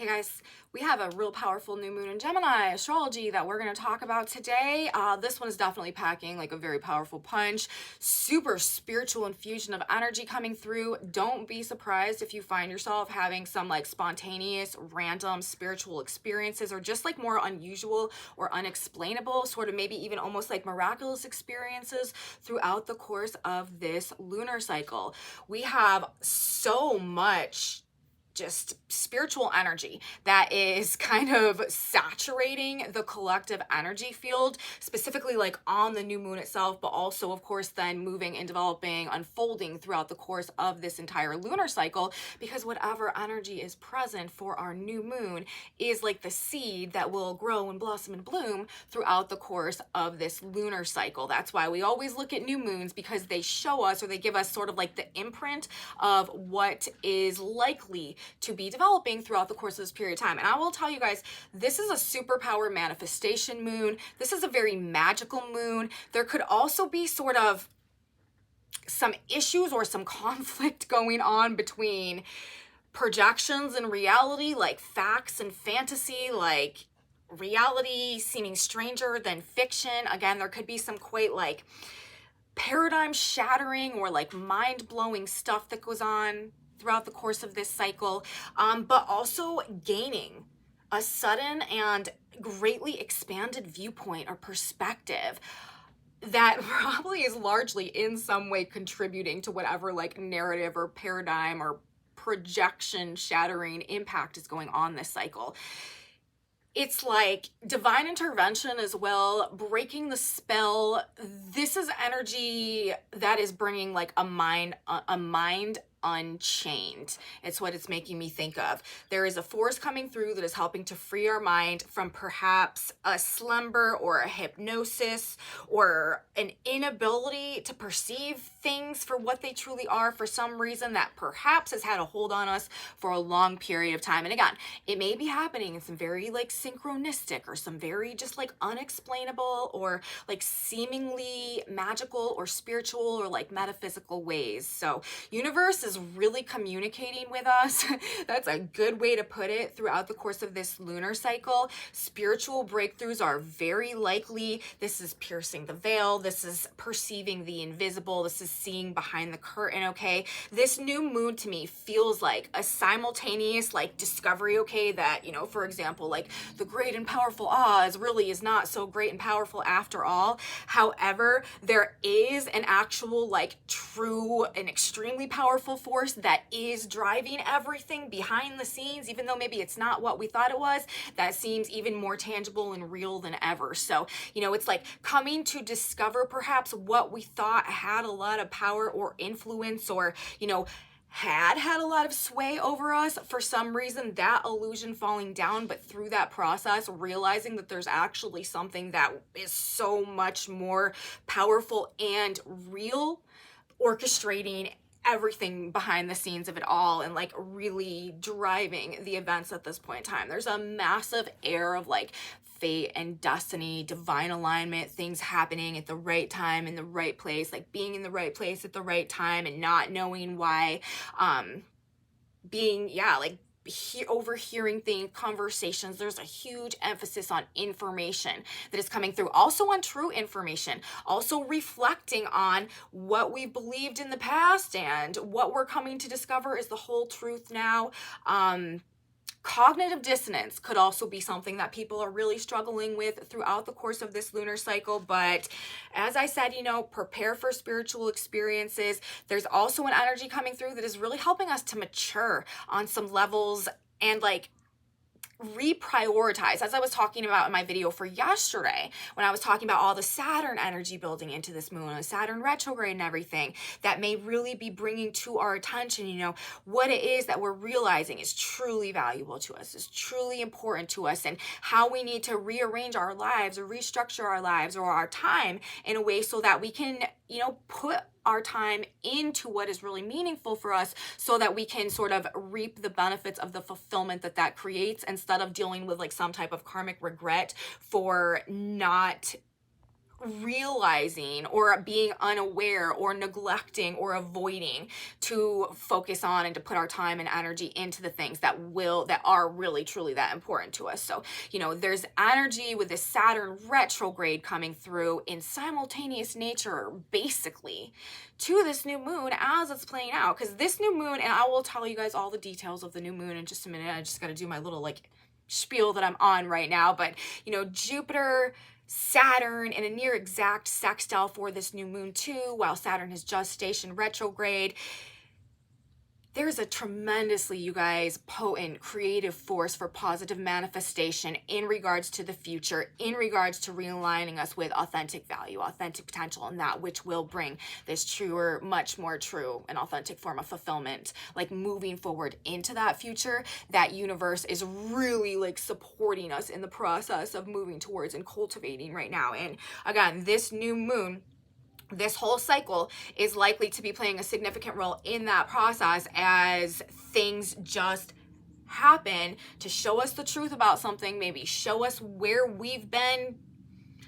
Hey guys, we have a real powerful new moon in Gemini astrology that we're going to talk about today. This one is definitely packing like a very powerful punch, super spiritual infusion of energy coming through. Don't be surprised if you find yourself having some like spontaneous, random spiritual experiences or just like more unusual or unexplainable, sort of maybe even almost like miraculous experiences throughout the course of this lunar cycle. We have so much just spiritual energy that is kind of saturating the collective energy field, specifically like on the new moon itself, but also of course then moving and developing, unfolding throughout the course of this entire lunar cycle, because whatever energy is present for our new moon is like the seed that will grow and blossom and bloom throughout the course of this lunar cycle. That's why we always look at new moons, because they show us, or they give us sort of like the imprint of what is likely to be developing throughout the course of this period of time. And I will tell you guys, this is a superpower manifestation moon. This is a very magical moon. There could also be sort of some issues or some conflict going on between projections and reality, like facts and fantasy, like reality seeming stranger than fiction. Again, there could be some quite like paradigm shattering or like mind-blowing stuff that goes on throughout the course of this cycle, but also gaining a sudden and greatly expanded viewpoint or perspective that probably is largely in some way contributing to whatever like narrative or paradigm or projection shattering impact is going on this cycle. It's like divine intervention as well, breaking the spell. This is energy that is bringing like a mind unchained. It's what it's making me think of. There is a force coming through that is helping to free our mind from perhaps a slumber or a hypnosis or an inability to perceive things for what they truly are for some reason that perhaps has had a hold on us for a long period of time. And again, it may be happening in some very like synchronistic or some very just like unexplainable or like seemingly magical or spiritual or like metaphysical ways. So universe is really communicating with us. That's a good way to put it throughout the course of this lunar cycle. Spiritual breakthroughs are very likely. This is piercing the veil. This is perceiving the invisible. This is seeing behind the curtain, okay? This new moon to me feels like a simultaneous like discovery, okay, that, you know, for example, like the great and powerful Oz really is not so great and powerful after all. However, there is an actual like true and extremely powerful force that is driving everything behind the scenes, even though maybe it's not what we thought it was. That seems even more tangible and real than ever. So, you know, it's like coming to discover perhaps what we thought had a lot of power or influence or, you know, had a lot of sway over us, for some reason that illusion falling down, but through that process realizing that there's actually something that is so much more powerful and real, orchestrating everything behind the scenes of it all and like really driving the events at this point in time. There's a massive air of like fate and destiny, divine alignment, things happening at the right time in the right place, like being in the right place at the right time and not knowing why, being like overhearing things, conversations. There's a huge emphasis on information that is coming through, also on true information, also reflecting on what we've believed in the past and what we're coming to discover is the whole truth now. Cognitive dissonance could also be something that people are really struggling with throughout the course of this lunar cycle. But as I said, you know, prepare for spiritual experiences. There's also an energy coming through that is really helping us to mature on some levels and like reprioritize, as I was talking about in my video for yesterday when I was talking about all the Saturn energy building into this moon and Saturn retrograde and everything that may really be bringing to our attention, you know, what it is that we're realizing is truly valuable to us, is truly important to us, and how we need to rearrange our lives or restructure our lives or our time in a way so that we can, you know, put our time into what is really meaningful for us so that we can sort of reap the benefits of the fulfillment that that creates, instead of dealing with like some type of karmic regret for not realizing or being unaware or neglecting or avoiding to focus on and to put our time and energy into the things that are really truly that important to us. So, you know, there's energy with this Saturn retrograde coming through in simultaneous nature, basically, to this new moon as it's playing out. Because this new moon, and I will tell you guys all the details of the new moon in just a minute. I just got to do my little like spiel that I'm on right now. But, you know, Jupiter, Saturn in a near exact sextile for this new moon too, while Saturn has just stationed retrograde. There's a tremendously, you guys, potent creative force for positive manifestation in regards to the future, in regards to realigning us with authentic value, authentic potential, and that which will bring this truer, much more true and authentic form of fulfillment. Like moving forward into that future, that universe is really like supporting us in the process of moving towards and cultivating right now. And again, this new moon, this whole cycle is likely to be playing a significant role in that process as things just happen to show us the truth about something, maybe show us where we've been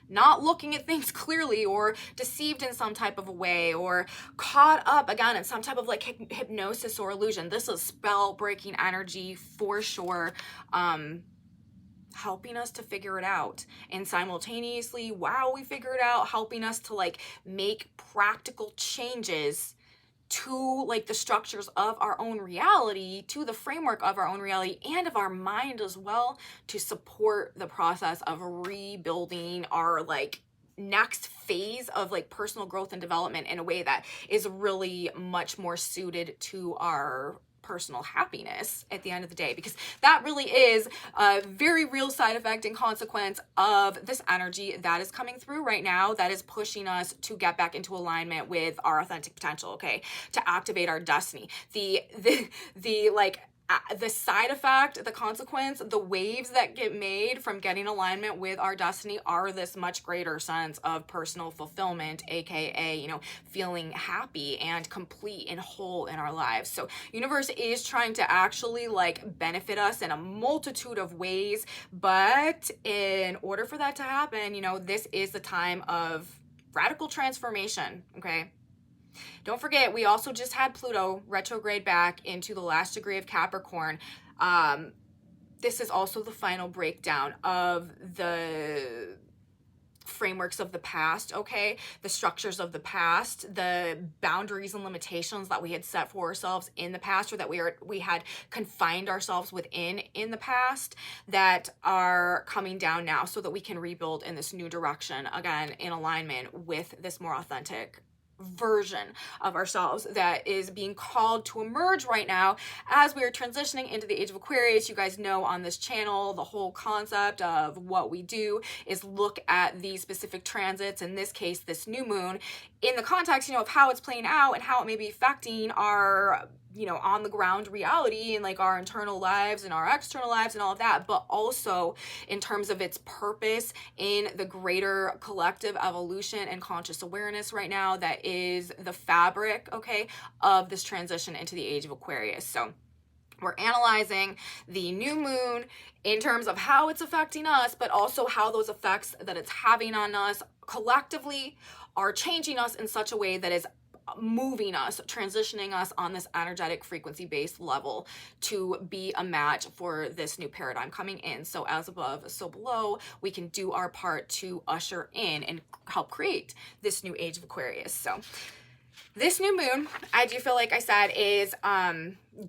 not looking at things clearly or deceived in some type of a way or caught up again in some type of like hypnosis or illusion. This is spell breaking energy for sure. Helping us to figure it out, and simultaneously while we figure it out, helping us to like make practical changes to like the structures of our own reality, to the framework of our own reality and of our mind as well, to support the process of rebuilding our like next phase of like personal growth and development in a way that is really much more suited to our personal happiness at the end of the day, because that really is a very real side effect and consequence of this energy that is coming through right now, that is pushing us to get back into alignment with our authentic potential, okay, to activate our destiny. The side effect, the consequence, the waves that get made from getting alignment with our destiny are this much greater sense of personal fulfillment, aka, you know, feeling happy and complete and whole in our lives. So universe is trying to actually like benefit us in a multitude of ways, but in order for that to happen, you know, this is the time of radical transformation, okay? Don't forget, we also just had Pluto retrograde back into the last degree of Capricorn. This is also the final breakdown of the frameworks of the past, okay? The structures of the past, the boundaries and limitations that we had set for ourselves in the past, or that we had confined ourselves within in the past, that are coming down now so that we can rebuild in this new direction, again, in alignment with this more authentic version of ourselves that is being called to emerge right now as we are transitioning into the age of Aquarius. You guys know on this channel, the whole concept of what we do is look at these specific transits, in this case, this new moon, in the context, you know, of how it's playing out and how it may be affecting our, you know, on the ground reality and like our internal lives and our external lives and all of that, but also in terms of its purpose in the greater collective evolution and conscious awareness right now that is the fabric, okay, of this transition into the age of Aquarius. So we're analyzing the new moon in terms of how it's affecting us, but also how those effects that it's having on us collectively are changing us in such a way that is moving us, transitioning us on this energetic frequency-based level to be a match for this new paradigm coming in. So as above, so below, we can do our part to usher in and help create this new age of Aquarius. So this new moon, I do feel like I said, is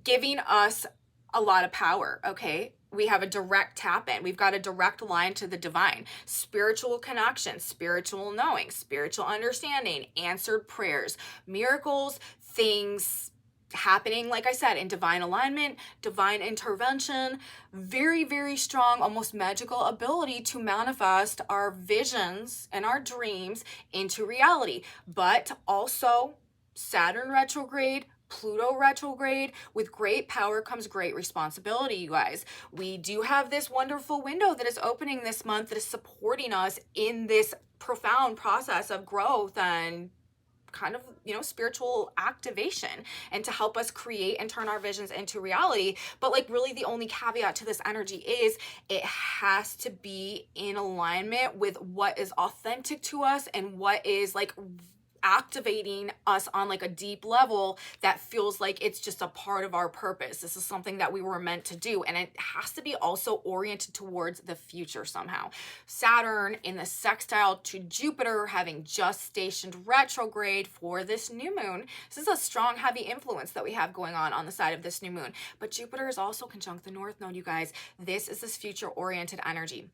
giving us a lot of power, okay? We have a direct tap in. We've got a direct line to the divine. Spiritual connection, spiritual knowing, spiritual understanding, answered prayers, miracles, things happening, like I said, in divine alignment, divine intervention, very, very strong, almost magical ability to manifest our visions and our dreams into reality. But also Saturn retrograde, Pluto retrograde. With great power comes great responsibility, you guys. We do have this wonderful window that is opening this month that is supporting us in this profound process of growth and kind of, you know, spiritual activation and to help us create and turn our visions into reality. But like really the only caveat to this energy is it has to be in alignment with what is authentic to us and what is like activating us on like a deep level that feels like it's just a part of our purpose. This is something that we were meant to do, and it has to be also oriented towards the future somehow. Saturn in the sextile to Jupiter, having just stationed retrograde for this new moon. This is a strong, heavy influence that we have going on the side of this new moon. But Jupiter is also conjunct the North Node, you guys. This is this future-oriented energy.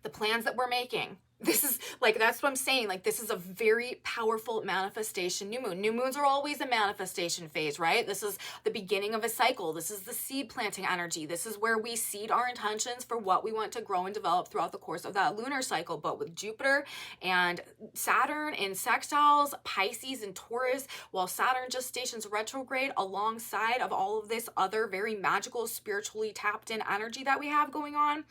The plans that we're making, this is like, that's what I'm saying. Like, this is a very powerful manifestation new moon. New moons are always a manifestation phase, right? This is the beginning of a cycle. This is the seed planting energy. This is where we seed our intentions for what we want to grow and develop throughout the course of that lunar cycle. But with Jupiter and Saturn in sextiles, Pisces and Taurus, while Saturn just stations retrograde alongside of all of this other very magical, spiritually tapped in energy that we have going on,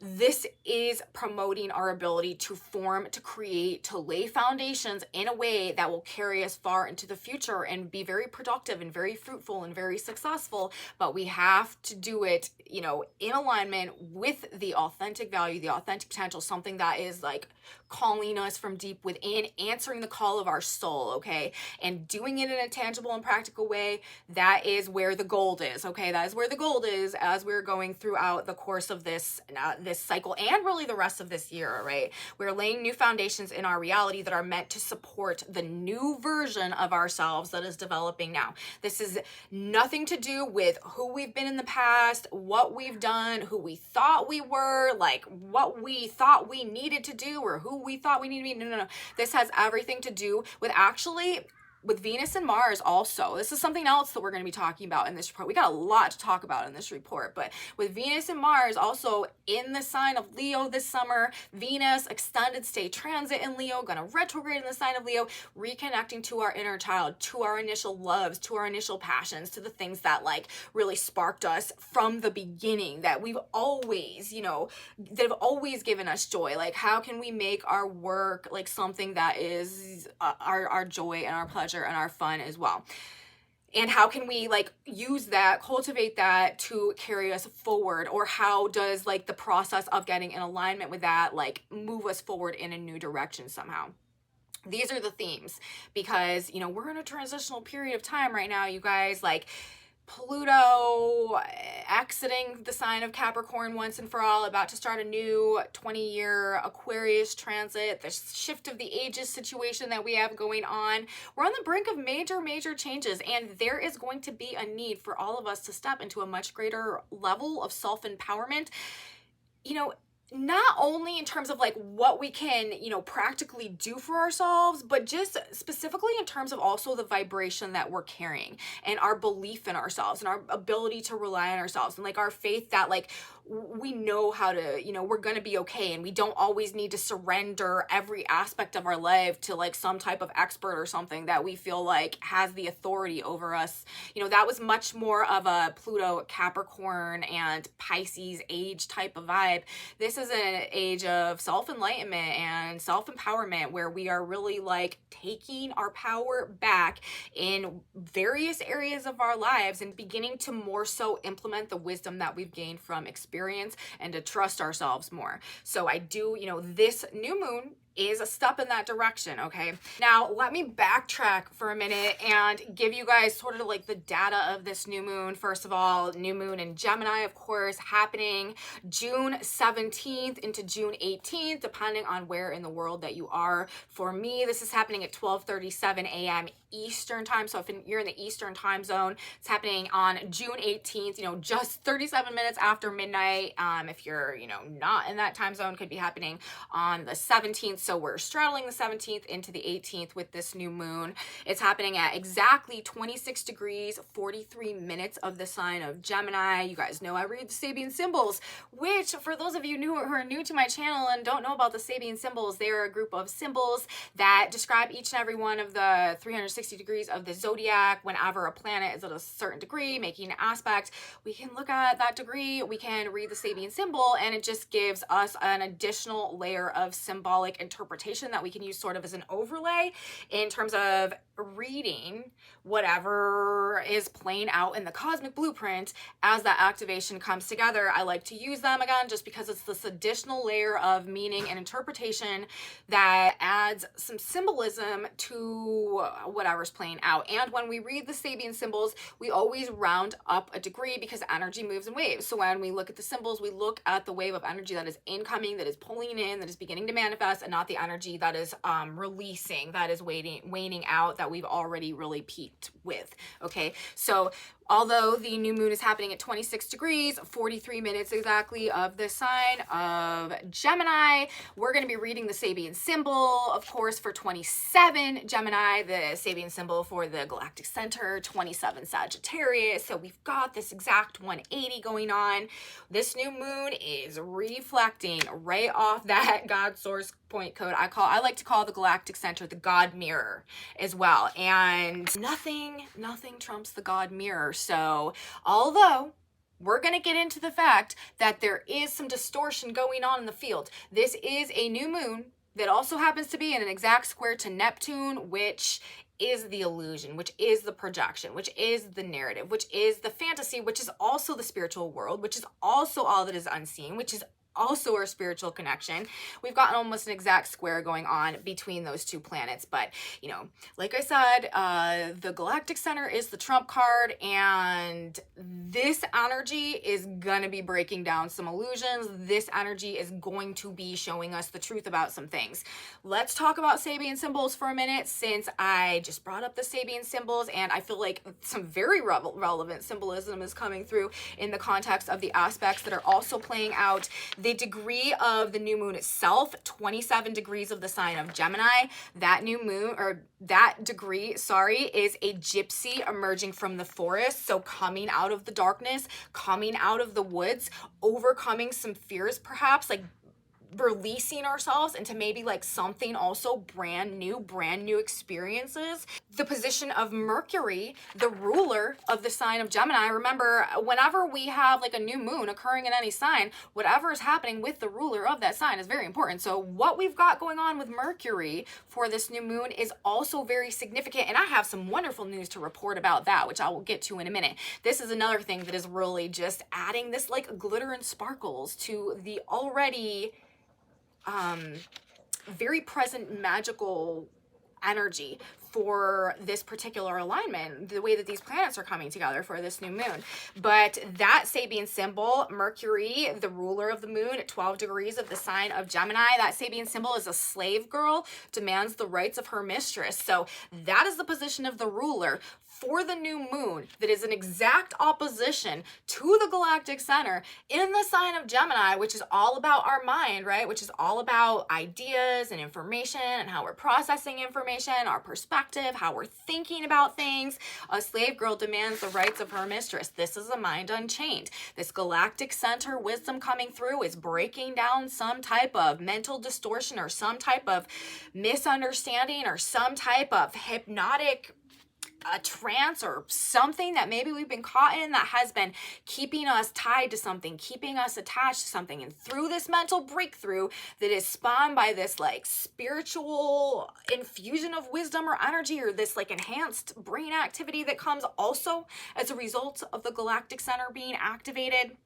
this is promoting our ability to form, to create, to lay foundations in a way that will carry us far into the future and be very productive and very fruitful and very successful. But we have to do it, you know, in alignment with the authentic value, the authentic potential, something that is like calling us from deep within, answering the call of our soul, okay? And doing it in a tangible and practical way. That is where the gold is, okay? That is where the gold is as we're going throughout the course of this cycle and really the rest of this year, right? We're laying new foundations in our reality that are meant to support the new version of ourselves that is developing now. This is nothing to do with who we've been in the past, what we've done, who we thought we were, like what we thought we needed to do or who we thought we needed to be. No. This has everything to do with actually with Venus and Mars also. This is something else that we're going to be talking about in this report. We got a lot to talk about in this report, but with Venus and Mars also in the sign of Leo this summer, Venus extended state transit in Leo, going to retrograde in the sign of Leo, reconnecting to our inner child, to our initial loves, to our initial passions, to the things that like really sparked us from the beginning, that we've always, you know, that have always given us joy. Like, how can we make our work like something that is our joy and our pleasure and our fun as well? And how can we like use that, cultivate that to carry us forward? Or how does like the process of getting in alignment with that like move us forward in a new direction somehow? These are the themes, because, you know, we're in a transitional period of time right now, you guys. Like, Pluto exiting the sign of Capricorn once and for all, about to start a new 20-year Aquarius transit, the shift of the ages situation that we have going on. We're on the brink of major changes, and there is going to be a need for all of us to step into a much greater level of self-empowerment. You know, not only in terms of like what we can, you know, practically do for ourselves, but just specifically in terms of also the vibration that we're carrying and our belief in ourselves and our ability to rely on ourselves and like our faith that like we know how to, you know, we're going to be okay, and we don't always need to surrender every aspect of our life to like some type of expert or something that we feel like has the authority over us. You know, that was much more of a Pluto, Capricorn, and Pisces age type of vibe. This is an age of self-enlightenment and self-empowerment where we are really like taking our power back in various areas of our lives and beginning to more so implement the wisdom that we've gained from experience and to trust ourselves more. So I do, you know, this new moon is a step in that direction, okay? Now, let me backtrack for a minute and give you guys sort of like the data of this new moon. First of all, new moon in Gemini, of course, happening June 17th into June 18th, depending on where in the world that you are. For me, this is happening at 12:37 a.m. Eastern time. So if you're in the Eastern time zone, it's happening on June 18th, you know, just 37 minutes after midnight. If you're, you know, not in that time zone, could be happening on the 17th. So we're straddling the 17th into the 18th with this new moon. It's happening at exactly 26 degrees, 43 minutes of the sign of Gemini. You guys know I read the Sabian symbols, which for those of you who are new to my channel and don't know about the Sabian symbols, they are a group of symbols that describe each and every one of the 360 360 degrees of the zodiac. Whenever a planet is at a certain degree, making an aspect, we can look at that degree, we can read the Sabian symbol, and it just gives us an additional layer of symbolic interpretation that we can use sort of as an overlay in terms of reading whatever is playing out in the cosmic blueprint as that activation comes together. I like to use them again just because it's this additional layer of meaning and interpretation that adds some symbolism to whatever's playing out. And when we read the Sabian symbols, we always round up a degree because energy moves in waves. So when we look at the symbols, we look at the wave of energy that is incoming, that is pulling in, that is beginning to manifest, and not the energy that is releasing, that is waning out, that we've already really peaked with. Okay, so although the new moon is happening at 26 degrees, 43 minutes exactly of the sign of Gemini, we're going to be reading the Sabian symbol, of course, for 27 Gemini, the Sabian symbol for the galactic center, 27 Sagittarius. So we've got this exact 180 going on. This new moon is reflecting right off that God source point code. I like to call the galactic center the God mirror as well. And nothing trumps the God mirror. So although we're going to get into the fact that there is some distortion going on in the field, this is a new moon that also happens to be in an exact square to Neptune, which is the illusion, which is the projection, which is the narrative, which is the fantasy, which is also the spiritual world, which is also all that is unseen, which is also our spiritual connection. We've got almost an exact square going on between those two planets. But, you know, like I said, the galactic center is the trump card, and this energy is gonna be breaking down some illusions. This energy is going to be showing us the truth about some things. Let's talk about Sabian symbols for a minute, since I just brought up the Sabian symbols, and I feel like some very relevant symbolism is coming through in the context of the aspects that are also playing out. The degree of the new moon itself, 27 degrees of the sign of Gemini. That new moon, or that degree, sorry, is a gypsy emerging from the forest. So coming out of the darkness, coming out of the woods, overcoming some fears, perhaps, like releasing ourselves into maybe like something also brand new experiences. The position of Mercury, the ruler of the sign of Gemini. Remember, whenever we have like a new moon occurring in any sign, whatever is happening with the ruler of that sign is very important. So what we've got going on with Mercury for this new moon is also very significant, and I have some wonderful news to report about that, which I will get to in a minute. This is another thing that is really just adding this like glitter and sparkles to the already very present magical energy for this particular alignment, the way that these planets are coming together for this new moon. But that Sabian symbol, Mercury, the ruler of the moon at 12 degrees of the sign of Gemini, that Sabian symbol is a slave girl, demands the rights of her mistress. So that is the position of the ruler for the new moon that is an exact opposition to the galactic center in the sign of Gemini, which is all about our mind, right? Which is all about ideas and information and how we're processing information, our perspective, how we're thinking about things. A slave girl demands the rights of her mistress. This is a mind unchained. This galactic center wisdom coming through is breaking down some type of mental distortion or some type of misunderstanding or some type of hypnotic a trance or something that maybe we've been caught in that has been keeping us tied to something, keeping us attached to something. And through this mental breakthrough that is spawned by this like spiritual infusion of wisdom or energy, or this like enhanced brain activity that comes also as a result of the galactic center being activated,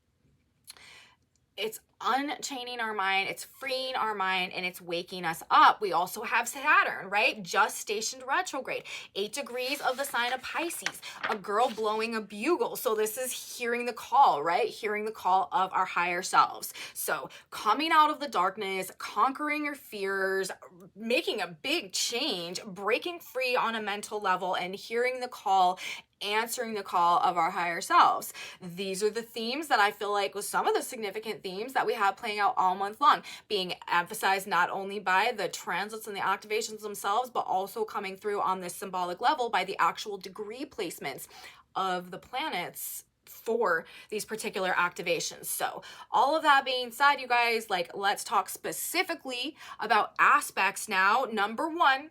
it's unchaining our mind, it's freeing our mind, and it's waking us up. We also have Saturn, right? Just stationed retrograde, 8 degrees of the sign of Pisces, a girl blowing a bugle. So this is hearing the call, right? Hearing the call of our higher selves. So coming out of the darkness, conquering your fears, making a big change, breaking free on a mental level, and hearing the call, answering the call of our higher selves. These are the themes that I feel like was some of the significant themes that we have playing out all month long, being emphasized not only by the transits and the activations themselves, but also coming through on this symbolic level by the actual degree placements of the planets for these particular activations. So all of that being said, you guys, like, let's talk specifically about aspects now. Number one,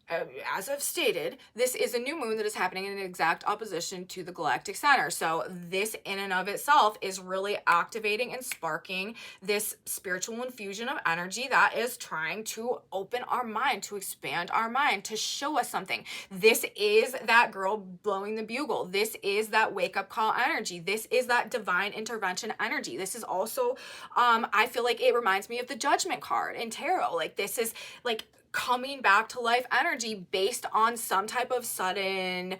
as I've stated, this is a new moon that is happening in an exact opposition to the galactic center. So this in and of itself is really activating and sparking this spiritual infusion of energy that is trying to open our mind, to expand our mind, to show us something. This is that girl blowing the bugle. This is that wake up call energy. This is that divine intervention energy. This is also, I feel like it reminds me of the Judgment card in tarot. Like, this is like coming back to life energy based on some type of sudden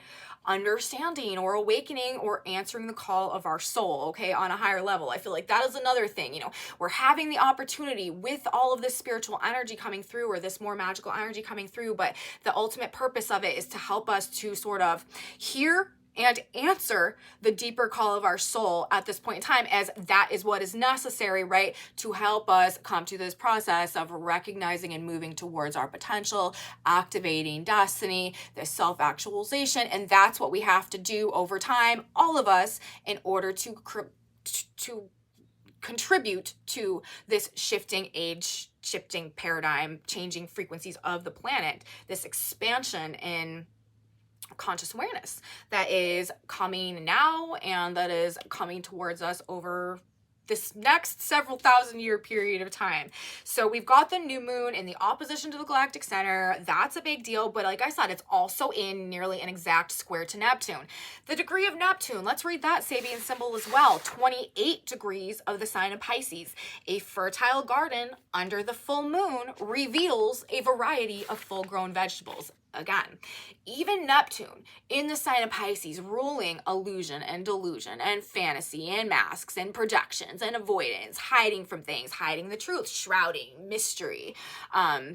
understanding or awakening or answering the call of our soul, okay, on a higher level. I feel like that is another thing. You know, we're having the opportunity with all of this spiritual energy coming through, or this more magical energy coming through, but the ultimate purpose of it is to help us to sort of hear and answer the deeper call of our soul at this point in time, as that is what is necessary, right, to help us come to this process of recognizing and moving towards our potential, activating destiny, this self-actualization. And that's what we have to do over time, all of us, in order to contribute to this shifting age, shifting paradigm, changing frequencies of the planet, this expansion in conscious awareness that is coming now and that is coming towards us over this next several thousand year period of time. So we've got the new moon in the opposition to the galactic center. That's a big deal, but like I said, it's also in nearly an exact square to Neptune. The degree of Neptune, let's read that Sabian symbol as well. 28 degrees of the sign of Pisces. A fertile garden under the full moon reveals a variety of full-grown vegetables. Again, even Neptune in the sign of Pisces, ruling illusion and delusion and fantasy and masks and projections and avoidance, hiding from things, hiding the truth, shrouding mystery,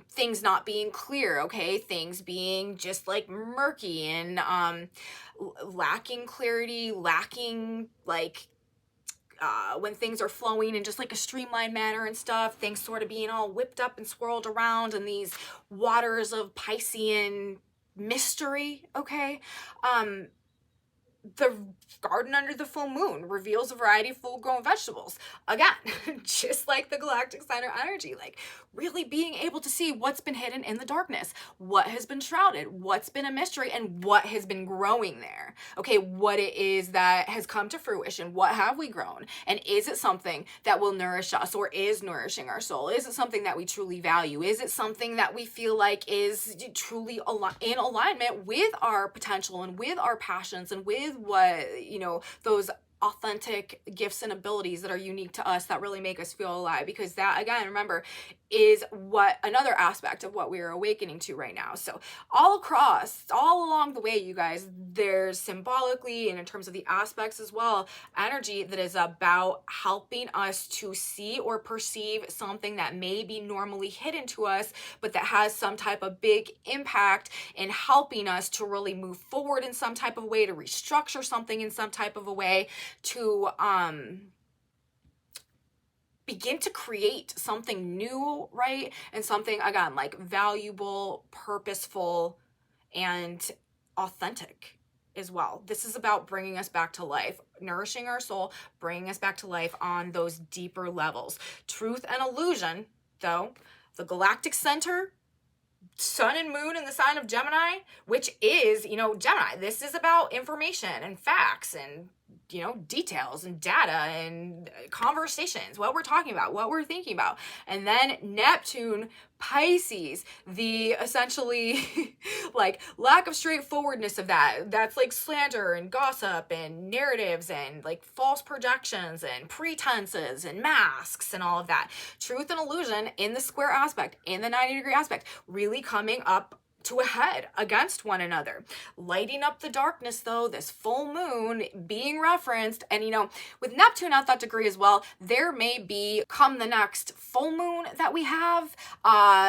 things not being clear, okay, things being just like murky and lacking clarity, lacking like when things are flowing in just like a streamlined manner and stuff, things sort of being all whipped up and swirled around in these waters of Piscean mystery, okay? The garden under the full moon reveals a variety of full-grown vegetables. Again, just like the galactic center energy, like really being able to see what's been hidden in the darkness, what has been shrouded, what's been a mystery, and what has been growing there. Okay, what it is that has come to fruition, what have we grown, and is it something that will nourish us or is nourishing our soul? Is it something that we truly value? Is it something that we feel like is truly in alignment with our potential and with our passions and with what, you know, those authentic gifts and abilities that are unique to us that really make us feel alive? Because that, again, remember, is what another aspect of what we are awakening to right now. So all across, all along the way, you guys, there's symbolically and in terms of the aspects as well, energy that is about helping us to see or perceive something that may be normally hidden to us, but that has some type of big impact in helping us to really move forward in some type of way, to restructure something in some type of a way, to begin to create something new, right? And something, again, like valuable, purposeful, and authentic as well. This is about bringing us back to life, nourishing our soul, bringing us back to life on those deeper levels. Truth and illusion, though, the galactic center, sun and moon in the sign of Gemini, which is, you know, Gemini. This is about information and facts and, you know, details and data and conversations, what we're talking about, what we're thinking about. And then Neptune, Pisces, the essentially like lack of straightforwardness of that. That's like slander and gossip and narratives and like false projections and pretenses and masks and all of that. Truth and illusion in the square aspect, in the 90-degree aspect, really coming up to a head against one another. Lighting up the darkness, though, this full moon being referenced, and you know, with Neptune at that degree as well, there may be, come the next full moon that we have,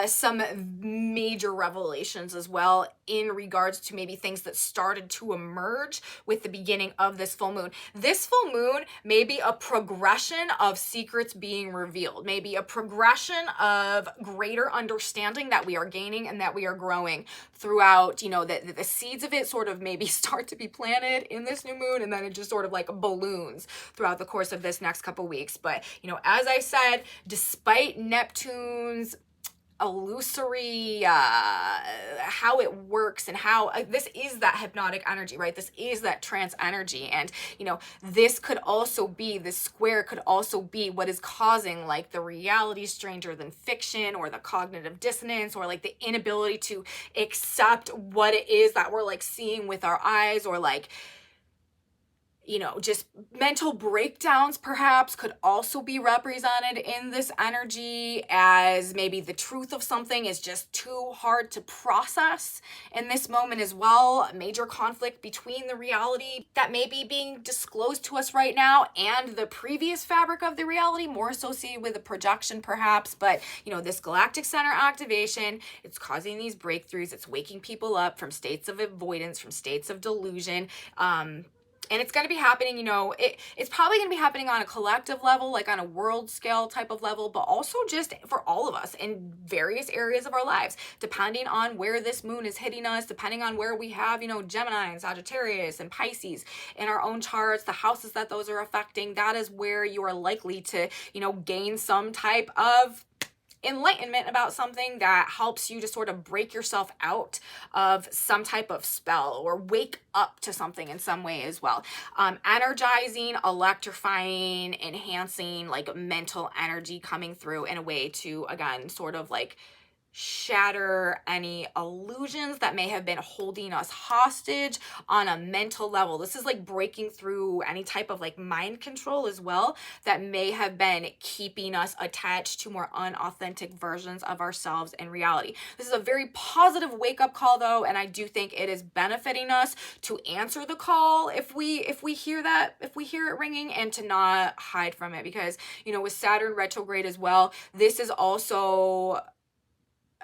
some major revelations as well in regards to maybe things that started to emerge with the beginning of this full moon. This full moon may be a progression of secrets being revealed, maybe a progression of greater understanding that we are gaining and that we are growing throughout, you know, the seeds of it sort of maybe start to be planted in this new moon, and then it just sort of like balloons throughout the course of this next couple weeks. But, you know, as I said, despite Neptune's illusory, how it works, and how this is that hypnotic energy, right? This is that trance energy. And, you know, this square could also be what is causing like the reality stranger than fiction, or the cognitive dissonance, or like the inability to accept what it is that we're like seeing with our eyes, or like, you know, just mental breakdowns perhaps could also be represented in this energy, as maybe the truth of something is just too hard to process in this moment as well. A major conflict between the reality that may be being disclosed to us right now and the previous fabric of the reality, more associated with a projection perhaps. But, you know, this galactic center activation, it's causing these breakthroughs. It's waking people up from states of avoidance, from states of delusion. And it's going to be happening, you know, it's probably going to be happening on a collective level, like on a world scale type of level, but also just for all of us in various areas of our lives, depending on where this moon is hitting us, depending on where we have, you know, Gemini and Sagittarius and Pisces in our own charts, the houses that those are affecting. That is where you are likely to, you know, gain some type of enlightenment about something that helps you to sort of break yourself out of some type of spell, or wake up to something in some way as well. Energizing, electrifying, enhancing, like mental energy coming through in a way to, again, sort of like shatter any illusions that may have been holding us hostage on a mental level. This is like breaking through any type of like mind control as well that may have been keeping us attached to more unauthentic versions of ourselves in reality. This is a very positive wake-up call though, and I do think it is benefiting us to answer the call if we hear it ringing, and to not hide from it, because, you know, with Saturn retrograde as well, this is also,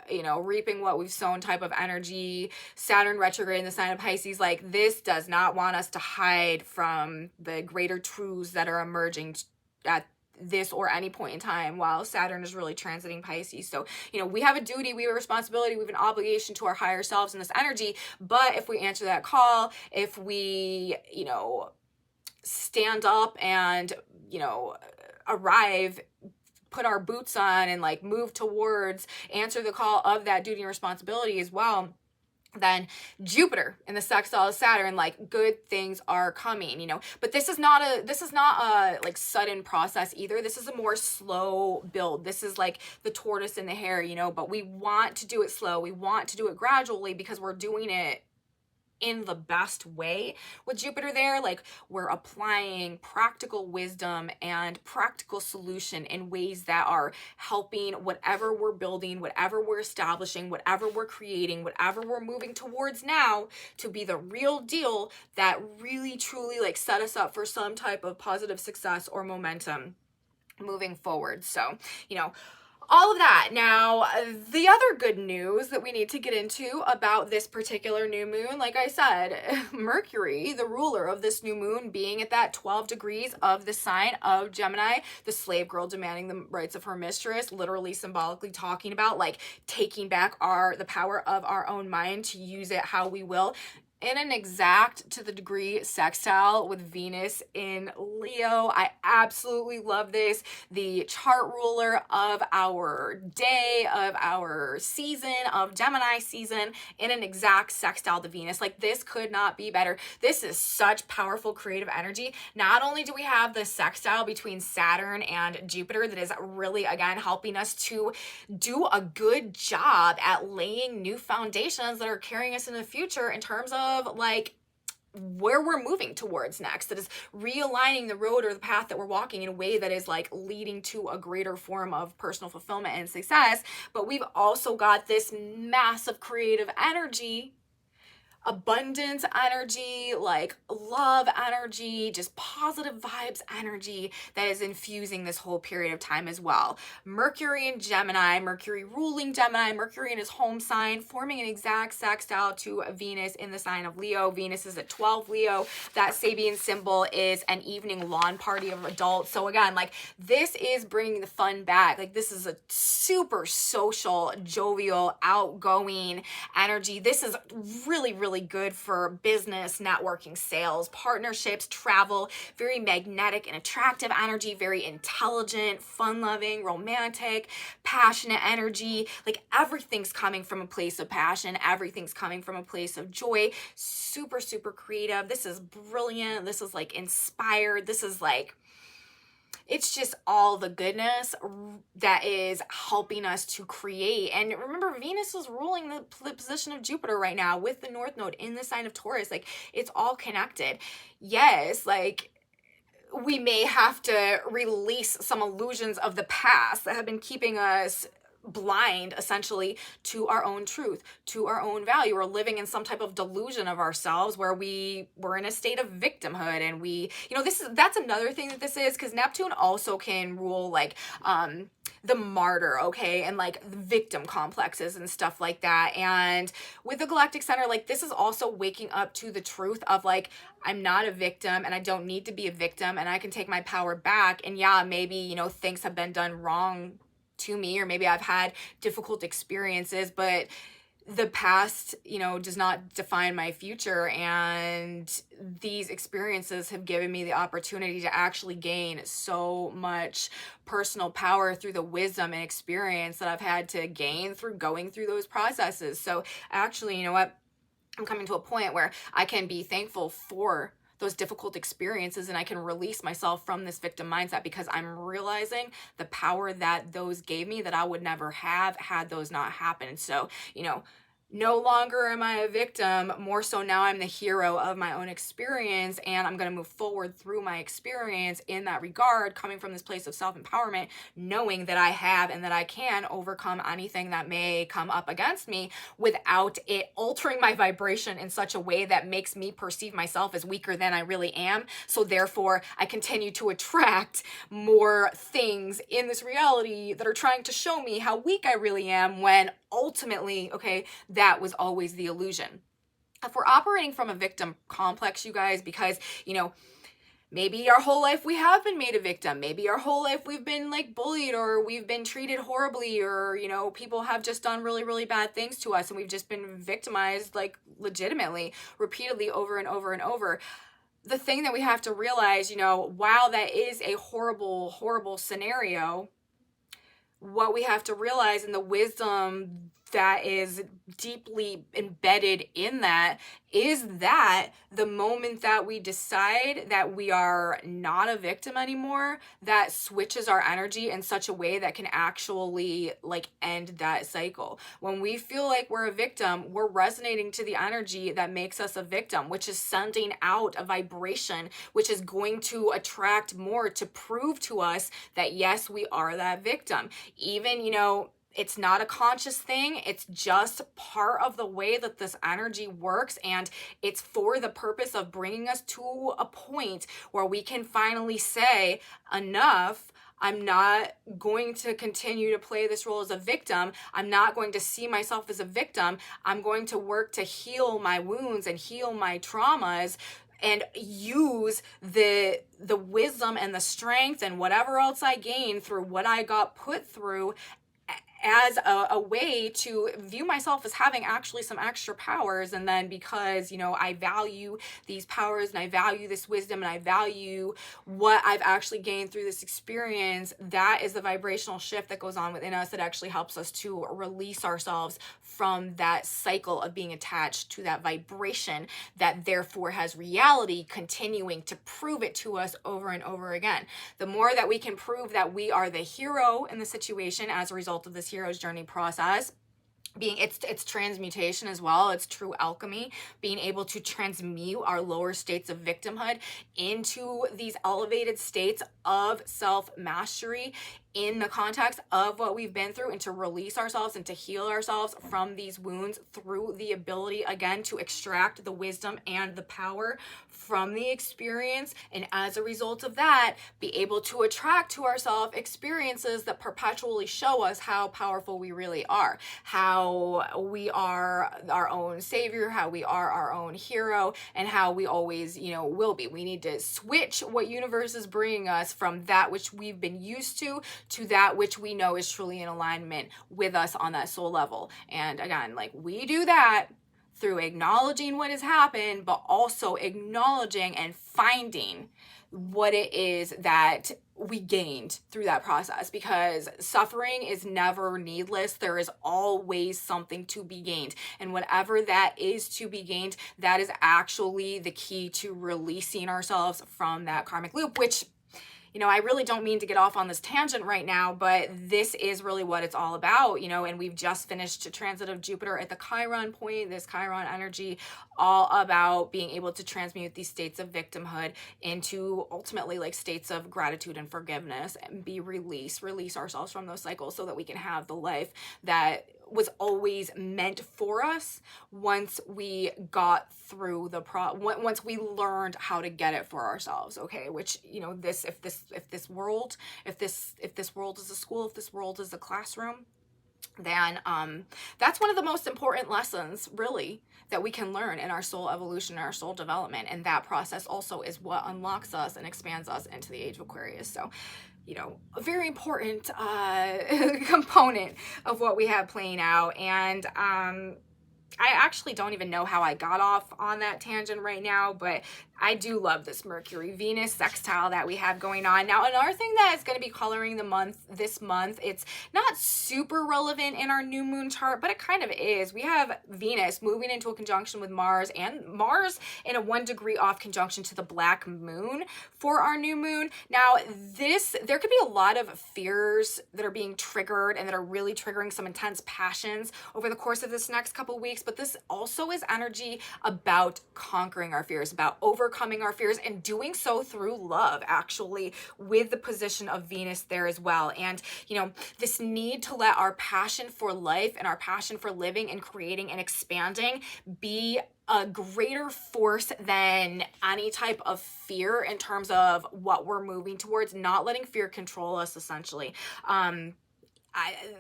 you know, reaping what we've sown type of energy. Saturn retrograde in the sign of Pisces, like, this does not want us to hide from the greater truths that are emerging at this or any point in time while Saturn is really transiting Pisces. So, you know, we have a duty, we have a responsibility, we have an obligation to our higher selves in this energy. But if we answer that call, if we, you know, stand up and, you know, arrive, put our boots on, and like move towards, answer the call of that duty and responsibility as well, then Jupiter in the sextile of Saturn, like, good things are coming, you know. But this is not a like sudden process either. This is a more slow build. This is like the tortoise and the hare, you know, but we want to do it slow. We want to do it gradually, because we're doing it in the best way with Jupiter there. Like, we're applying practical wisdom and practical solution in ways that are helping whatever we're building, whatever we're establishing, whatever we're creating, whatever we're moving towards now, to be the real deal that really truly like set us up for some type of positive success or momentum moving forward. So, you know, all of that. Now, the other good news that we need to get into about this particular new moon, like I said, Mercury, the ruler of this new moon, being at that 12 degrees of the sign of Gemini, the slave girl demanding the rights of her mistress, literally symbolically talking about like taking back the power of our own mind to use it how we will. In an exact to the degree sextile with Venus in Leo. I absolutely love this. The chart ruler of our day, of our season, of Gemini season, in an exact sextile to Venus. Like, this could not be better. This is such powerful creative energy. Not only do we have the sextile between Saturn and Jupiter that is really, again, helping us to do a good job at laying new foundations that are carrying us into the future in terms of like where we're moving towards next, that is realigning the road or the path that we're walking in a way that is like leading to a greater form of personal fulfillment and success. But we've also got this massive creative energy, abundance energy, like love energy, just positive vibes energy that is infusing this whole period of time as well. Mercury in Gemini, Mercury ruling Gemini, Mercury in his home sign, forming an exact sextile to Venus in the sign of Leo. Venus is at 12 Leo. That Sabian symbol is an evening lawn party of adults. So again, like, this is bringing the fun back. Like, this is a super social, jovial, outgoing energy. This is really, really really good for business, networking, sales, partnerships, travel, very magnetic and attractive energy, very intelligent, fun-loving, romantic, passionate energy. Like everything's coming from a place of passion. Everything's coming from a place of joy. Super, super creative. This is brilliant. This is like inspired. This is like, it's just all the goodness that is helping us to create. And remember, Venus is ruling the position of Jupiter right now with the North Node in the sign of Taurus. Like, it's all connected. Yes, like, we may have to release some illusions of the past that have been keeping us blind, essentially, to our own truth, to our own value. We're living in some type of delusion of ourselves where we're in a state of victimhood, and that's another thing that this is, because Neptune also can rule like the martyr, okay, and like victim complexes and stuff like that. And with the Galactic Center, like, this is also waking up to the truth of like, I'm not a victim and I don't need to be a victim, and I can take my power back. And yeah, maybe, things have been done wrong to me, or maybe I've had difficult experiences, but the past, does not define my future. And these experiences have given me the opportunity to actually gain so much personal power through the wisdom and experience that I've had to gain through going through those processes. So actually, you know what? I'm coming to a point where I can be thankful for those difficult experiences, and I can release myself from this victim mindset, because I'm realizing the power that those gave me that I would never have had those not happened. So, no longer am I a victim, more so now I'm the hero of my own experience, and I'm going to move forward through my experience in that regard, coming from this place of self-empowerment, knowing that I have and that I can overcome anything that may come up against me without it altering my vibration in such a way that makes me perceive myself as weaker than I really am. So therefore, I continue to attract more things in this reality that are trying to show me how weak I really am, when ultimately, okay, that was always the illusion. If we're operating from a victim complex, you guys, because, maybe our whole life we have been made a victim. Maybe our whole life we've been like bullied, or we've been treated horribly, or, people have just done really, really bad things to us, and we've just been victimized, like, legitimately, repeatedly, over and over and over. The thing that we have to realize, while that is a horrible, horrible scenario, what we have to realize, and the wisdom that is deeply embedded in that, is that the moment that we decide that we are not a victim anymore, that switches our energy in such a way that can actually like end that cycle. When we feel like we're a victim, we're resonating to the energy that makes us a victim, which is sending out a vibration which is going to attract more to prove to us that yes, we are that victim. Even, it's not a conscious thing. It's just part of the way that this energy works. And it's for the purpose of bringing us to a point where we can finally say, enough. I'm not going to continue to play this role as a victim. I'm not going to see myself as a victim. I'm going to work to heal my wounds and heal my traumas, and use the wisdom and the strength and whatever else I gain through what I got put through as a way to view myself as having actually some extra powers. And then because, I value these powers, and I value this wisdom, and I value what I've actually gained through this experience, that is the vibrational shift that goes on within us that actually helps us to release ourselves from that cycle of being attached to that vibration that therefore has reality continuing to prove it to us over and over again. The more that we can prove that we are the hero in the situation as a result of this hero's journey process, it's transmutation as well. It's true alchemy, being able to transmute our lower states of victimhood into these elevated states of self-mastery in the context of what we've been through, and to release ourselves and to heal ourselves from these wounds through the ability, again, to extract the wisdom and the power from the experience. And as a result of that, be able to attract to ourselves experiences that perpetually show us how powerful we really are, how we are our own savior, how we are our own hero, and how we always, will be. We need to switch what universe is bringing us from that which we've been used to that which we know is truly in alignment with us on that soul level. And again, like, we do that through acknowledging what has happened, but also acknowledging and finding what it is that we gained through that process, because suffering is never needless. There is always something to be gained, and whatever that is to be gained, that is actually the key to releasing ourselves from that karmic loop, which, you know, I really don't mean to get off on this tangent right now, but this is really what it's all about, you know, and we've just finished a transit of Jupiter at the Chiron point, this Chiron energy, all about being able to transmute these states of victimhood into ultimately like states of gratitude and forgiveness, and release ourselves from those cycles so that we can have the life that was always meant for us once we got through once we learned how to get it for ourselves. Okay, which, you know, if this world is a school, if this world is a classroom, then that's one of the most important lessons really that we can learn in our soul evolution and our soul development, and that process also is what unlocks us and expands us into the age of Aquarius. So, you know, a very important component of what we have playing out. And I actually don't even know how I got off on that tangent right now, but I do love this Mercury-Venus sextile that we have going on. Now, another thing that is going to be coloring this month, it's not super relevant in our new moon chart, but it kind of is. We have Venus moving into a conjunction with Mars, and Mars in a 1 degree off conjunction to the black moon for our new moon. Now, there could be a lot of fears that are being triggered and that are really triggering some intense passions over the course of this next couple weeks, but this also is energy about conquering our fears, about overcoming our fears, and doing so through love, actually, with the position of Venus there as well. And, you know, this need to let our passion for life and our passion for living and creating and expanding be a greater force than any type of fear in terms of what we're moving towards, not letting fear control us, essentially.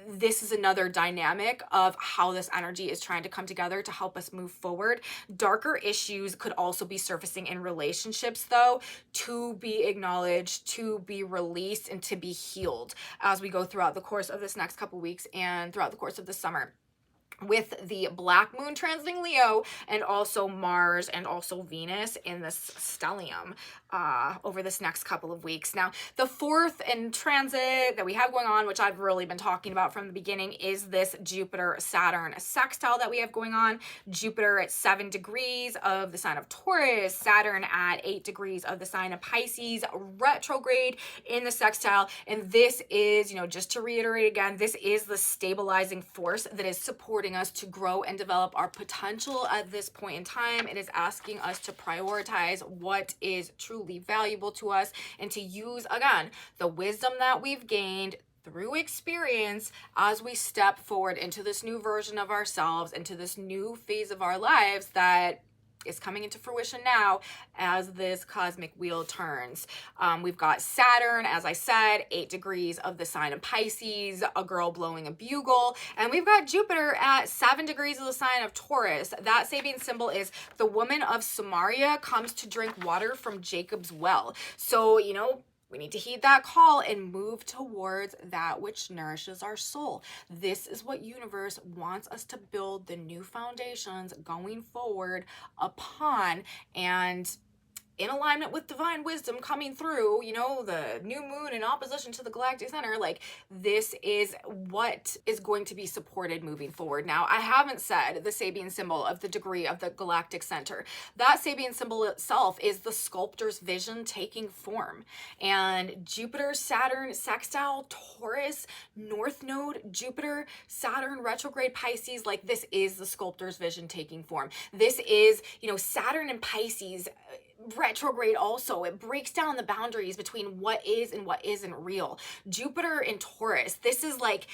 This is another dynamic of how this energy is trying to come together to help us move forward. Darker issues could also be surfacing in relationships, though, to be acknowledged, to be released, and to be healed as we go throughout the course of this next couple weeks and throughout the course of the summer, with the black moon transiting Leo and also Mars and also Venus in this stellium over this next couple of weeks. Now, the fourth in transit that we have going on, which I've really been talking about from the beginning, is this Jupiter-Saturn sextile that we have going on. Jupiter at 7 degrees of the sign of Taurus, Saturn at 8 degrees of the sign of Pisces, retrograde in the sextile. And this is, you know, just to reiterate again, this is the stabilizing force that is supporting us to grow and develop our potential at this point in time. It is asking us to prioritize what is truly valuable to us and to use, again, the wisdom that we've gained through experience as we step forward into this new version of ourselves, into this new phase of our lives that is coming into fruition now as this cosmic wheel turns. We've got Saturn, as I said, 8 degrees of the sign of Pisces, a girl blowing a bugle. And we've got Jupiter at 7 degrees of the sign of Taurus. That Sabian symbol is the woman of Samaria comes to drink water from Jacob's well. So, you know, we need to heed that call and move towards that which nourishes our soul. This is what universe wants us to build the new foundations going forward upon, and in alignment with divine wisdom coming through, you know, the new moon in opposition to the galactic center, like this is what is going to be supported moving forward. Now, I haven't said the Sabian symbol of the degree of the galactic center. That Sabian symbol itself is the sculptor's vision taking form. And Jupiter, Saturn, sextile, Taurus, North Node, Jupiter, Saturn, retrograde Pisces, like this is the sculptor's vision taking form. This is, you know, Saturn and Pisces, retrograde also, it breaks down the boundaries between what is and what isn't real. Jupiter in Taurus, this is like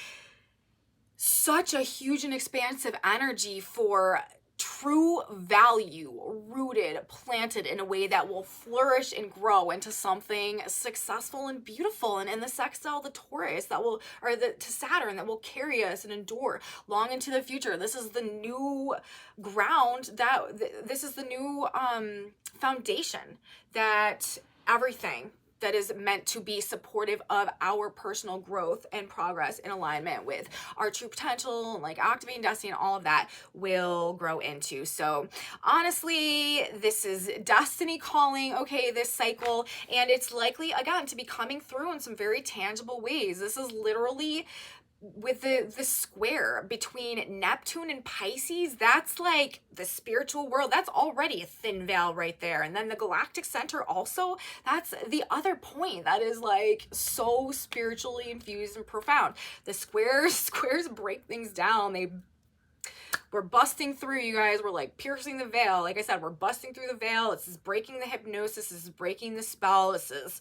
such a huge and expansive energy for true value, rooted, planted in a way that will flourish and grow into something successful and beautiful. And in the sextile, the Taurus that will, or the to Saturn, that will carry us and endure long into the future. This is the new ground this is the new foundation that everything that is meant to be supportive of our personal growth and progress in alignment with our true potential, like activating destiny and all of that will grow into. So honestly, this is destiny calling, okay, this cycle, and it's likely, again, to be coming through in some very tangible ways. This is literally with the square between Neptune and Pisces. That's like the spiritual world. That's already a thin veil right there. And then the galactic center also, that's the other point that is like so spiritually infused and profound. The squares break things down. We're busting through, you guys. We're like piercing the veil. Like I said, we're busting through the veil. This is breaking the hypnosis. This is breaking the spell. This is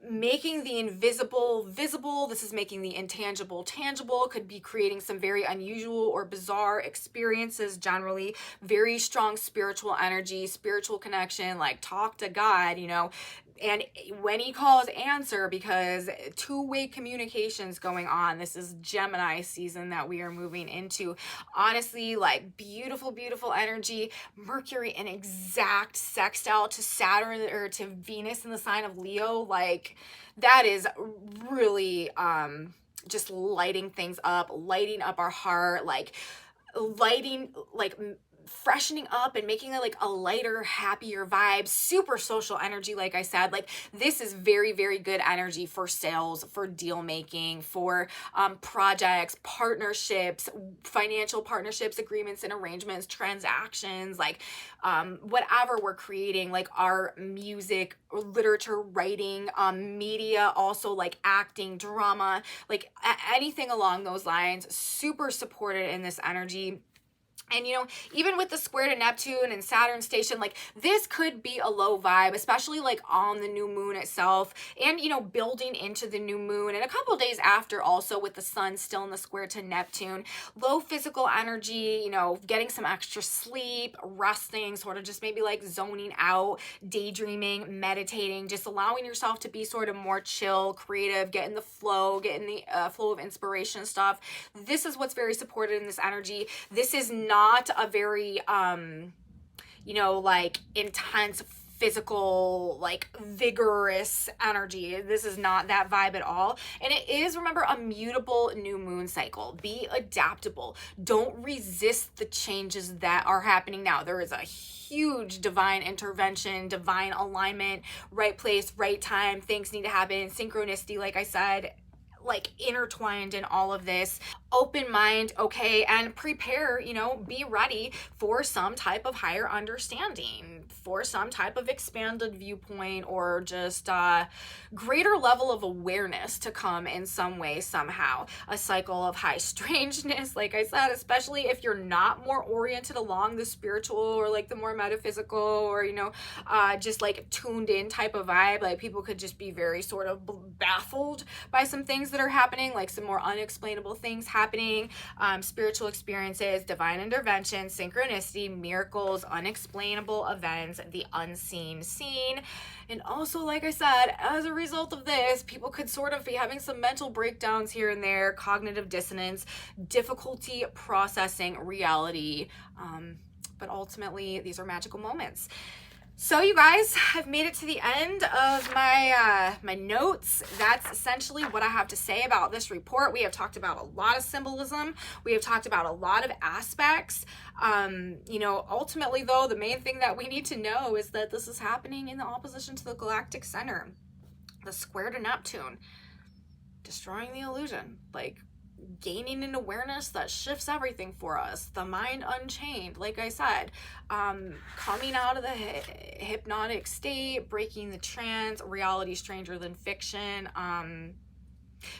making the invisible visible. This is making the intangible tangible. Could be creating some very unusual or bizarre experiences. Generally very strong spiritual energy, spiritual connection, like talk to God, you know, and when he calls, answer, because two-way communications going on. This is Gemini season that we are moving into. Honestly, like beautiful energy. Mercury in exact sextile to Saturn or to Venus in the sign of Leo. Like that is really just lighting things up, lighting up our heart, like lighting, like freshening up and making it like a lighter, happier vibe. Super social energy, like I said. Like this is very good energy for sales, for deal making, for projects, partnerships, financial partnerships, agreements and arrangements, transactions, like whatever we're creating, like art, music, literature, writing, media, also like acting, drama, like anything along those lines. Super supported in this energy. And, you know, even with the square to Neptune and Saturn station, like this could be a low vibe, especially like on the new moon itself and, you know, building into the new moon and a couple days after also with the sun still in the square to Neptune. Low physical energy, you know, getting some extra sleep, resting, sort of just maybe like zoning out, daydreaming, meditating, just allowing yourself to be sort of more chill, creative, get in the flow, get in the flow of inspiration stuff. This is what's very supported in this energy. This is not a very you know, like intense physical, like vigorous energy. This is not that vibe at all. And it is, remember, a mutable new moon cycle. Be adaptable. Don't resist the changes that are happening now. There is a huge divine intervention, divine alignment, right place, right time. Things need to happen. Synchronicity, like I said, like intertwined in all of this. Open mind, okay, and prepare, you know, be ready for some type of higher understanding, for some type of expanded viewpoint, or just greater level of awareness to come in some way, somehow. A cycle of high strangeness, like I said, especially if you're not more oriented along the spiritual or like the more metaphysical or, you know, just like tuned in type of vibe. Like people could just be very sort of baffled by some things that are happening, like some more unexplainable things happening, spiritual experiences, divine intervention, synchronicity, miracles, unexplainable events, the unseen seen. And also, like I said, as a result of this, people could sort of be having some mental breakdowns here and there, cognitive dissonance, difficulty processing reality. But ultimately, these are magical moments. So you guys, I've made it to the end of my my notes. That's essentially what I have to say about this report. We have talked about a lot of symbolism. We have talked about a lot of aspects. You know, ultimately though, the main thing that we need to know is that this is happening in the opposition to the galactic center, the square to Neptune, destroying the illusion, like gaining an awareness that shifts everything for us, the mind unchained, like I said, coming out of the hypnotic state, breaking the trance, reality stranger than fiction,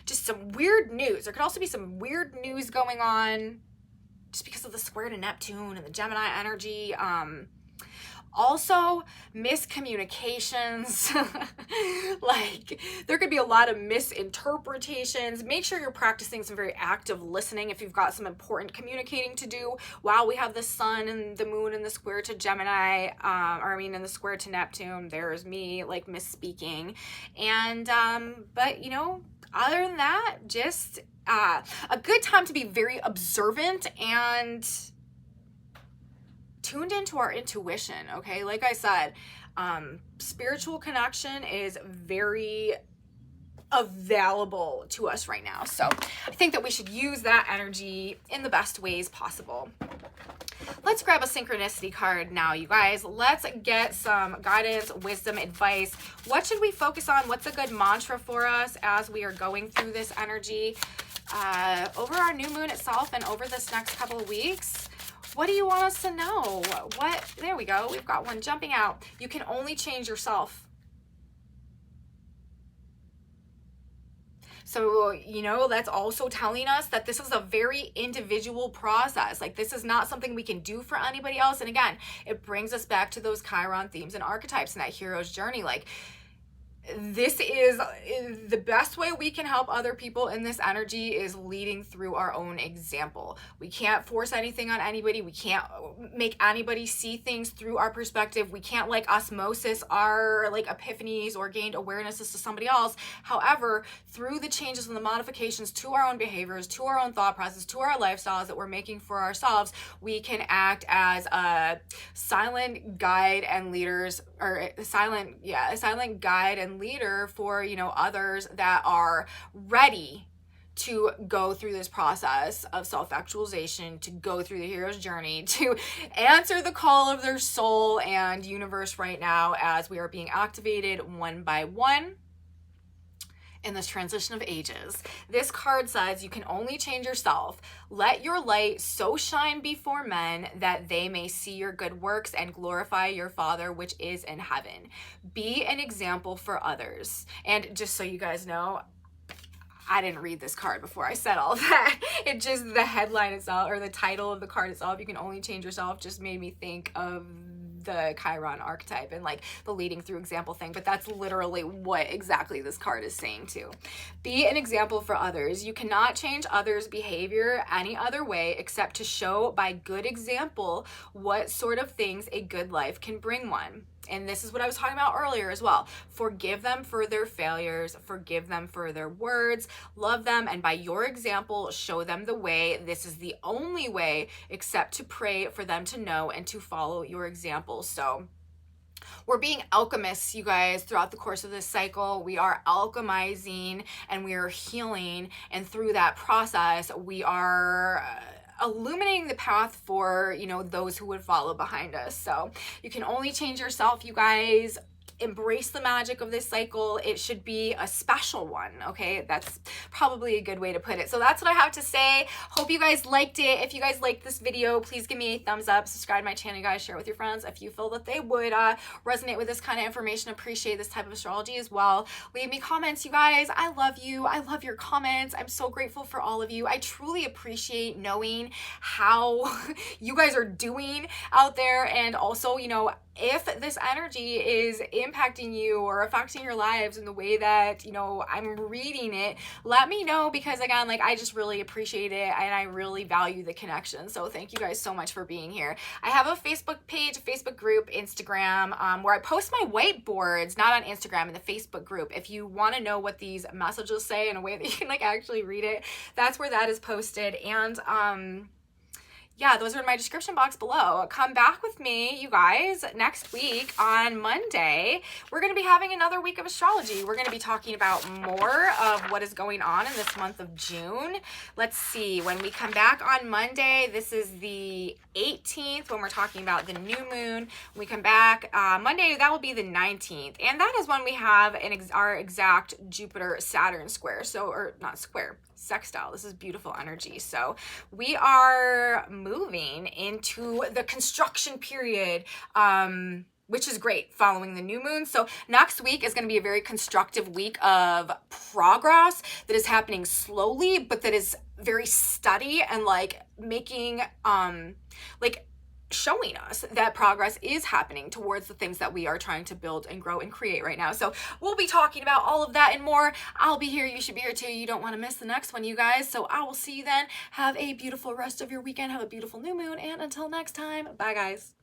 just some weird news. There could also be some weird news going on just because of the square to Neptune and the Gemini energy. Also, miscommunications, like there could be a lot of misinterpretations. Make sure you're practicing some very active listening if you've got some important communicating to do while we have the sun and the moon and the square to Gemini, in the square to Neptune. There's me like misspeaking. And, but you know, other than that, just a good time to be very observant and tuned into our intuition, okay? Like I said, Spiritual connection is very available to us right now. So I think that we should use that energy in the best ways possible. Let's grab a synchronicity card now, you guys. Let's get some guidance, wisdom, advice. What should we focus on? What's a good mantra for us as we are going through this energy over our new moon itself and over this next couple of weeks? What do you want us to know? There we go. We've got one jumping out. You can only change yourself. So, you know, that's also telling us that this is a very individual process. Like, this is not something we can do for anybody else. And again, it brings us back to those Chiron themes and archetypes and that hero's journey. Like, this is the best way we can help other people in this energy is leading through our own example. We can't force anything on anybody. We can't make anybody see things through our perspective. We can't like osmosis our like epiphanies or gained awarenesses to somebody else. However, through the changes and the modifications to our own behaviors, to our own thought process, to our lifestyles that we're making for ourselves, we can act as a silent guide and leaders, or a silent guide and leader for, you know, others that are ready to go through this process of self-actualization, to go through the hero's journey, to answer the call of their soul and universe right now as we are being activated one by one in this transition of ages. This card says you can only change yourself. Let your light so shine before men that they may see your good works and glorify your Father which is in heaven. Be an example for others. And just so you guys know, I didn't read this card before I said all that. It just, the headline itself, or the title of the card itself, you can only change yourself, just made me think of the Chiron archetype and like the leading through example thing, but that's literally what exactly this card is saying too. Be an example for others. You cannot change others' behavior any other way except to show by good example what sort of things a good life can bring one. And this is what I was talking about earlier as well. Forgive them for their failures, forgive them for their words, love them, and by your example, show them the way. This is the only way except to pray for them to know and to follow your example. So we're being alchemists, you guys, throughout the course of this cycle. We are alchemizing and we are healing. And through that process, we are illuminating the path for, you know, those who would follow behind us. So you can only change yourself, you guys. Embrace the magic of this cycle. It should be a special one, okay? That's probably a good way to put it. So that's what I have to say. Hope you guys liked it. If you guys liked this video, please give me a thumbs up, subscribe to my channel, you guys, share it with your friends if you feel that they would resonate with this kind of information, appreciate this type of astrology as well. Leave me comments, you guys. I love you. I love your comments. I'm so grateful for all of you. I truly appreciate knowing how you guys are doing out there, and also, you know, if this energy is impacting you or affecting your lives in the way that, you know, I'm reading it, let me know, because again, like, I just really appreciate it and I really value the connection. So thank you guys so much for being here. I have a Facebook page, a Facebook group, Instagram, where I post my whiteboards, not on Instagram, in the Facebook group. If you want to know what these messages say in a way that you can like actually read it, that's where that is posted. And yeah, those are in my description box below. Come back with me, you guys, next week on Monday. We're going to be having another week of astrology. We're going to be talking about more of what is going on in this month of June. Let's see. When we come back on Monday, this is the 18th when we're talking about the new moon. When we come back Monday, that will be the 19th. And that is when we have our exact Jupiter-Saturn square. So, or not square, sextile. This is beautiful energy. So we are moving into the construction period, which is great, following the new moon. So next week is going to be a very constructive week of progress that is happening slowly, but that is very steady and like making like showing us that progress is happening towards the things that we are trying to build and grow and create right now. So we'll be talking about all of that and more. I'll be here. You should be here too. You don't want to miss the next one, you guys. So I will see you then. Have a beautiful rest of your weekend. Have a beautiful new moon. And until next time, bye guys.